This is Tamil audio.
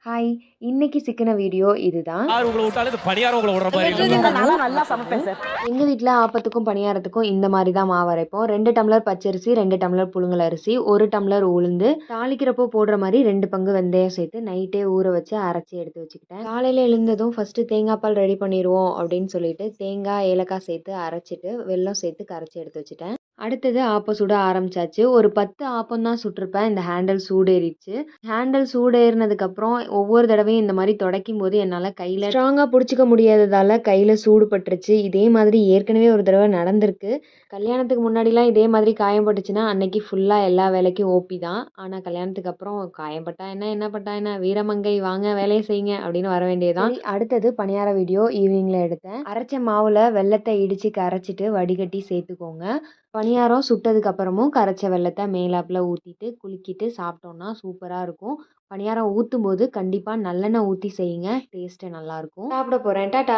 ஹாய்! இன்னைக்கு சிக்கின வீடியோ இதுதான். யார் உங்கள விட்டாலும் இந்த பணியாரம் உங்கள விடுற மாரி இல்ல. விடுறதுங்க நான்லாம் நல்லா சமைப்பேன் சார். எங்க வீட்ல ஆப்பத்துக்கும், பணியாரத்துக்கும் இந்த மாரி தான் மாவு அரைப்போம். 2 டம்ளர் பச்சரிசி, 2 டம்ளர் புழுங்கல் அரிசி, 1 டம்ளர் உளுந்து, தாளிக்கிறப்போ போடுற மாரி 2 பங்கு வெந்தயம் சேர்த்து நைட்டே ஊற வச்சு அரைச்சு எடுத்து வச்சுக்கிட்டேன். காலையில எழுந்ததும் ஃபர்ஸ்ட்டு தேங்காய் பால் ரெடி பண்ணிருவோம் அப்படின்னு சொல்லிட்டு தேங்காய், ஏலக்காய் சேர்த்து அரைச்சிட்டு, வெல்லம் சேர்த்து கரைச்சு எடுத்து வச்சுட்டேன். அடுத்தது ஆப்பம் சுட ஆரம்பிச்சாச்சு. ஒரு 10 ஆப்பம் தான் சுட்டிருப்பேன். இந்த ஹேண்டில் சூடேறிடுச்சு. ஹேண்டில் சூடேறினதுக்கப்புறம் ஒவ்வொரு தடவையும் இந்த மாரி துடைக்கும்போது என்னால கையில ஸ்ட்ராங்கா புடிச்சுக்க முடியாததால கையில சூடு பட்டுருச்சு. இதே மாதிரி ஏற்கனவே ஒரு தடவ நடந்திருக்கு. கல்யாணத்துக்கு முன்னாடிலாம் இதே மாதிரி காயம் பட்டுச்சுன்னா, அன்னைக்கு ஃபுல்லா எல்லா வேலைக்கும் ஓபி தான். ஆனா கல்யாணத்துக்கு அப்புறம் காயம் பட்டா என்ன, என்ன பட்டா என்ன, வீரமங்கை வாங்க வேலைய செய்யுங்க அப்படின்னு வர வேண்டியது தான். அடுத்தது பணியார வீடியோ ஈவினிங்ல எடுத்தேன். அரைச்ச மாவுல வெல்லத்த இடிச்சு கரைச்சிட்டு வடிகட்டி சேர்த்துக்கோங்க. பணியாரம் சுட்டதுக்கு அப்புறமும் கரைச்ச வெல்லத்த மேலாப்புல ஊத்திட்டு, குலுக்கிட்டு சாப்பிட்டோம்னா சூப்பரா இருக்கும். பணியாரம் ஊத்தும்போது கண்டிப்பா நல்லெண்ணெய் ஊத்தி செய்யுங்க. டேஸ்ட்டு நல்லாயிருக்கும். சாப்பிட போறேன். டாட்டா.